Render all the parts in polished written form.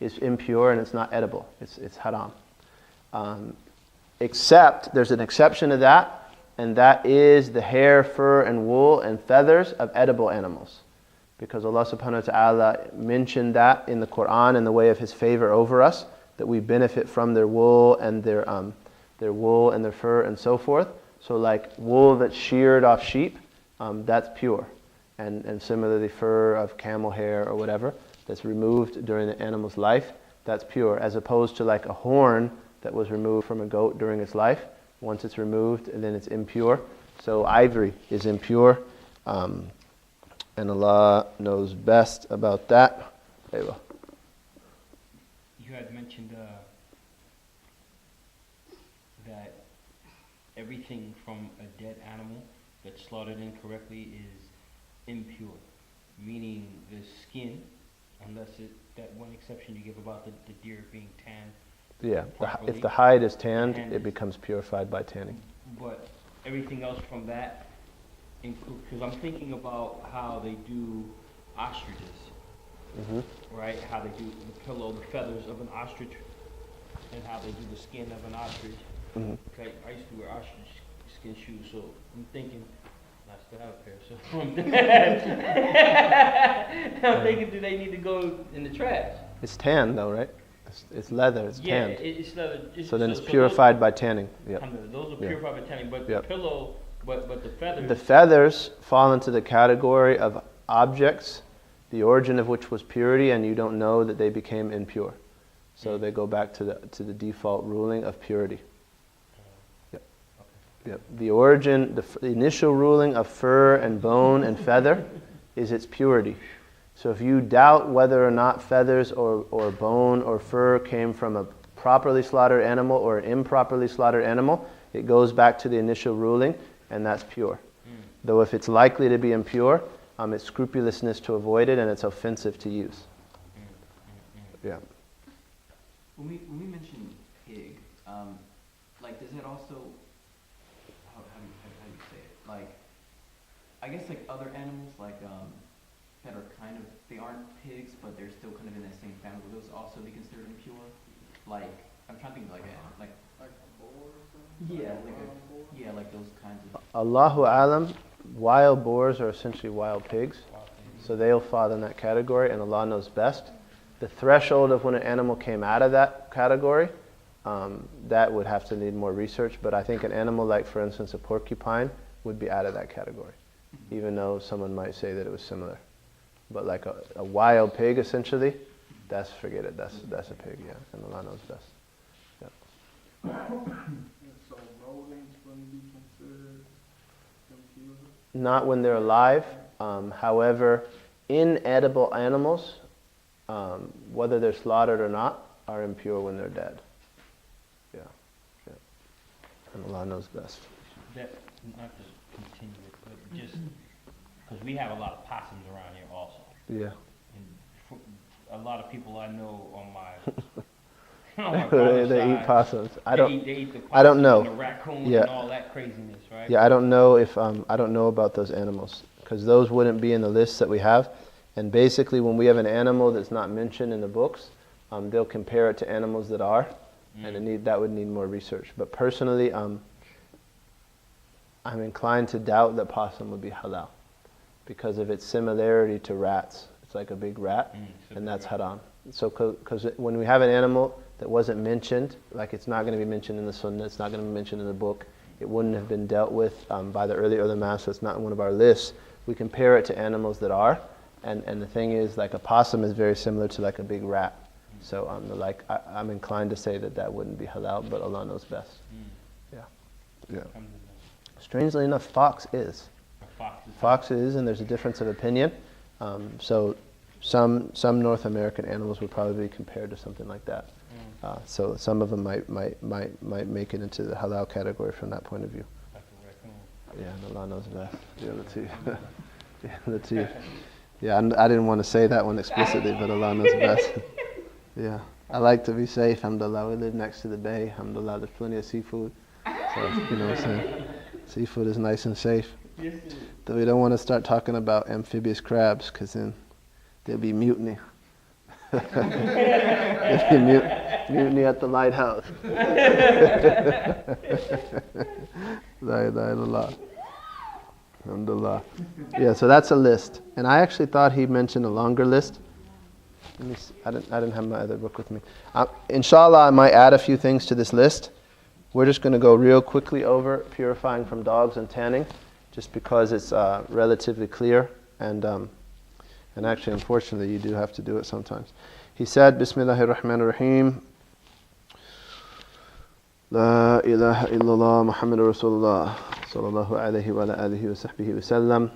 is impure and it's not edible. It's haram. Except, there's an exception to that, and that is the hair, fur, and wool and feathers of edible animals. Because Allah subhanahu wa ta'ala mentioned that in the Quran in the way of His favor over us, that we benefit from their wool and their wool and their fur and so forth. So like wool that's sheared off sheep, that's pure. And similarly fur of camel hair or whatever that's removed during the animal's life, that's pure. As opposed to like a horn that was removed from a goat during its life. Once it's removed, and then it's impure. So ivory is impure. And Allah knows best about that. You had mentioned that everything from a dead animal that's slaughtered incorrectly is impure, meaning the skin, unless that one exception you give about the deer being tanned. Yeah, if the hide is tanned, it becomes purified by tanning. But everything else from that, because I'm thinking about how they do ostriches, right? How they do the pillow, the feathers of an ostrich, and how they do the skin of an ostrich. Okay, I used to wear ostrich skin shoes, so I'm thinking, I still have a pair, so I'm thinking, do they need to go in the trash? It's tanned though, right? It's leather, it's tanned. Yeah, it's leather. So then it's purified by tanning. Yep. Those are purified by tanning, but the pillow, but the feathers... The feathers fall into the category of objects, the origin of which was purity, and you don't know that they became impure. So they go back to the default ruling of purity. Yep. Yep. The origin, the initial ruling of fur and bone and feather is its purity. So if you doubt whether or not feathers or bone or fur came from a properly slaughtered animal or an improperly slaughtered animal, it goes back to the initial ruling, and that's pure. Though if it's likely to be impure, it's scrupulousness to avoid it, and it's offensive to use. Yeah. When we mention pig, like, does it also, how do you say it? Like, I guess like other animals, like that are kind of, they aren't pigs, but they're still kind of in that same family. Will those also be considered impure? Like, I'm trying to think like a boar or something? Like those kinds of. Allahu alam, wild boars are essentially wild pigs, so they'll fall in that category, and Allah knows best. The threshold of when an animal came out of that category, that would have to need more research, but I think an animal like, for instance, a porcupine would be out of that category, even though someone might say that it was similar. But like a wild pig, essentially, forget it, that's a pig, yeah, and Allah knows best. Yeah. So rodents wouldn't be considered impure? Not when they're alive. However, inedible animals, whether they're slaughtered or not, are impure when they're dead. Yeah. And Allah knows best. That, not to continue it, but just because we have a lot of possums around here also. Yeah. And a lot of people I know on my they eat possums. They eat the possums, I don't know. And the raccoons and all that craziness, right? Yeah, I don't know about those animals, because those wouldn't be in the list that we have. And basically, when we have an animal that's not mentioned in the books, they'll compare it to animals that are, and that would need more research. But personally, I'm inclined to doubt that possum would be halal because of its similarity to rats. It's like a big rat, and that's haram. So, because when we have an animal that wasn't mentioned, like it's not going to be mentioned in the Sunnah, it's not going to be mentioned in the book, it wouldn't have been dealt with by the early ulama, so it's not in one of our lists. We compare it to animals that are, and the thing is, like a possum is very similar to like a big rat. So I'm inclined to say that wouldn't be halal, but Allah knows best. Yeah. Strangely enough, fox is. Fox is, and there's a difference of opinion. So some North American animals would probably be compared to something like that. So some of them might make it into the halal category from that point of view. Yeah, and Allah knows best. The other two. The two. Yeah, I didn't want to say that one explicitly, but Allah knows best. Yeah, I like to be safe. Alhamdulillah, we live next to the bay. Alhamdulillah, there's plenty of seafood. So, you know what I'm saying? Seafood is nice and safe. Though we don't want to start talking about amphibious crabs, because then there'll be mutiny. Mutiny at the lighthouse. La ilaha illallah. Alhamdulillah. Yeah, so that's a list. And I actually thought he mentioned a longer list. Let me see. I didn't have my other book with me. Inshallah, I might add a few things to this list. We're just going to go real quickly over purifying from dogs and tanning, just because it's relatively clear. And actually, unfortunately, you do have to do it sometimes. He said, Bismillahir Rahmanir Rahim. La ilaha illallah Muhammadur Rasulullah sallallahu alayhi wa alihi wa sahbihi wa sallam.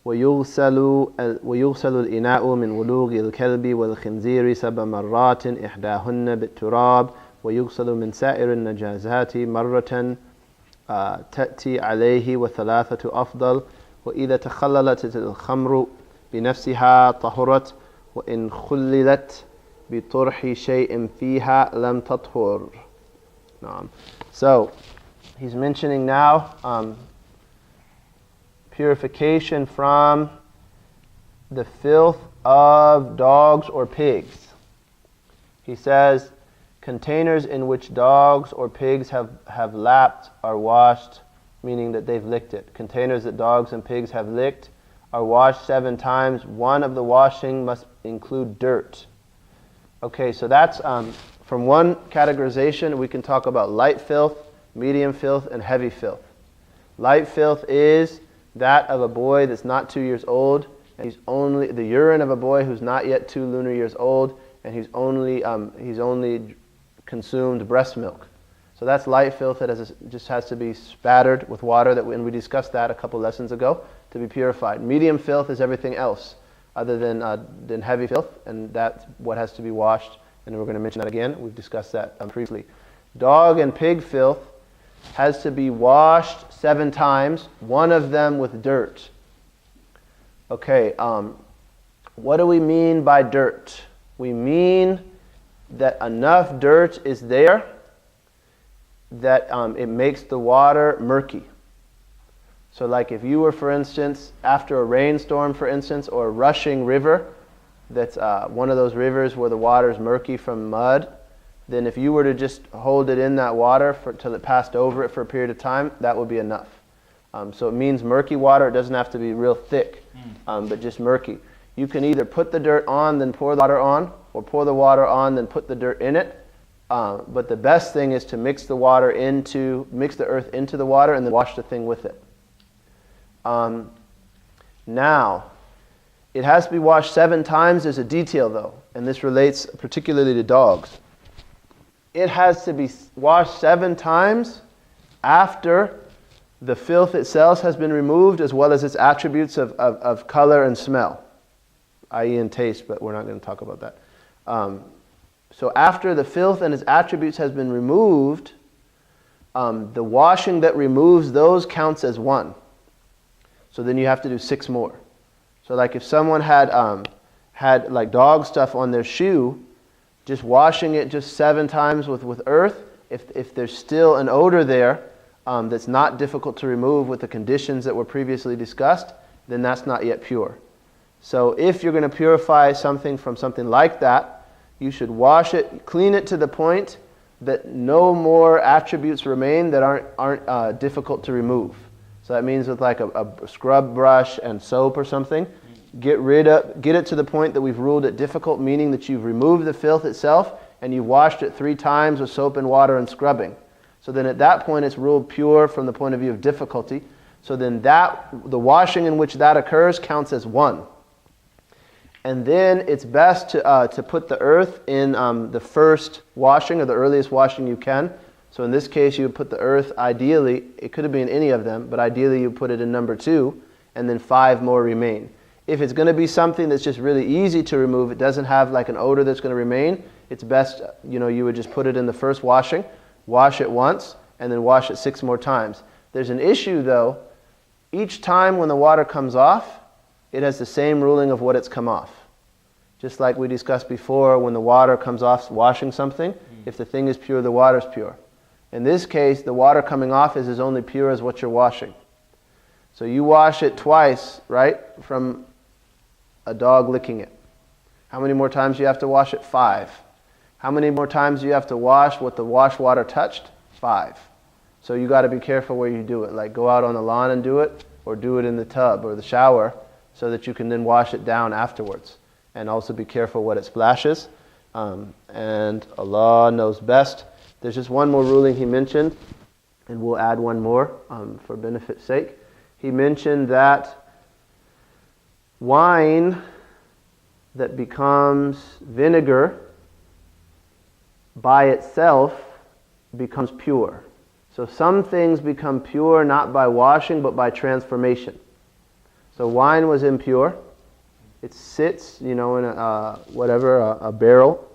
ويغسل الإناء من ولوغ الكلب والخنزير 7 مرات إحداهن بالتراب ويغسل من سائر النجاسات مرة تأتي عليه و3 أفضل وإذا تخللت الخمر بنفسها طهرت وإن خللت بطرح شيء فيها لم تطهر. So he's mentioning now purification from the filth of dogs or pigs. He says containers in which dogs or pigs have lapped are washed, meaning that they've licked it. Containers that dogs and pigs have licked are washed 7 times. One of the washing must include dirt. Okay, so that's from one categorization. We can talk about light filth, medium filth, and heavy filth. Light filth is that of a boy that's not 2 years old, and he's only the urine of a boy who's not yet 2 lunar years old, and he's only consumed breast milk. So that's light filth that just has to be spattered with water. And we discussed that a couple lessons ago to be purified. Medium filth is everything else other than heavy filth, and that's what has to be washed. And we're going to mention that again. We've discussed that briefly. Dog and pig filth has to be washed 7 times, one of them with dirt. Okay, what do we mean by dirt? We mean that enough dirt is there that it makes the water murky. So like if you were, for instance, after a rainstorm, for instance, or a rushing river, that's one of those rivers where the water is murky from mud, then if you were to just hold it in that water till it passed over it for a period of time, that would be enough. So it means murky water. It doesn't have to be real thick, but just murky. You can either put the dirt on, then pour the water on, or pour the water on, then put the dirt in it. But the best thing is to mix the earth into the water and then wash the thing with it. Now, it has to be washed 7 times. There's a detail though, and this relates particularly to dogs. It has to be washed 7 times after the filth itself has been removed, as well as its attributes of color and smell, i.e. in taste, but we're not going to talk about that. So after the filth and its attributes has been removed, the washing that removes those counts as 1. So then you have to do 6 more. So like if someone had like dog stuff on their shoe, just washing it just 7 times with earth, if there's still an odor there that's not difficult to remove with the conditions that were previously discussed, then that's not yet pure. So if you're going to purify something from something like that, you should wash it, clean it to the point that no more attributes remain that aren't difficult to remove. So that means with like a scrub brush and soap or something, get it to the point that we've ruled it difficult, meaning that you've removed the filth itself and you've washed it 3 times with soap and water and scrubbing. So then at that point it's ruled pure from the point of view of difficulty. So then the washing in which that occurs counts as 1. And then it's best to put the earth in the first washing, or the earliest washing you can. So in this case you would put the earth, ideally, it could have been any of them, but ideally you put it in number 2, and then 5 more remain. If it's going to be something that's just really easy to remove, it doesn't have like an odor that's going to remain, it's best, you would just put it in the first washing, wash it once, and then wash it 6 more times. There's an issue though. Each time when the water comes off, it has the same ruling of what it's come off. Just like we discussed before, when the water comes off washing something, if the thing is pure, the water's pure. In this case, the water coming off is as only pure as what you're washing. So you wash it twice, right, from a dog licking it. How many more times do you have to wash it? 5. How many more times do you have to wash what the wash water touched? 5. So you got to be careful where you do it. Like go out on the lawn and do it, or do it in the tub or the shower, so that you can then wash it down afterwards. And also be careful what it splashes. And Allah knows best. There's just one more ruling he mentioned, and we'll add one more for benefit's sake. He mentioned that wine that becomes vinegar by itself becomes pure. So some things become pure not by washing but by transformation. So wine was impure. It sits, in a barrel,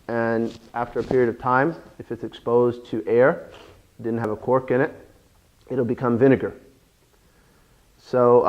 and after a period of time, if it's exposed to air, didn't have a cork in it, it'll become vinegar. So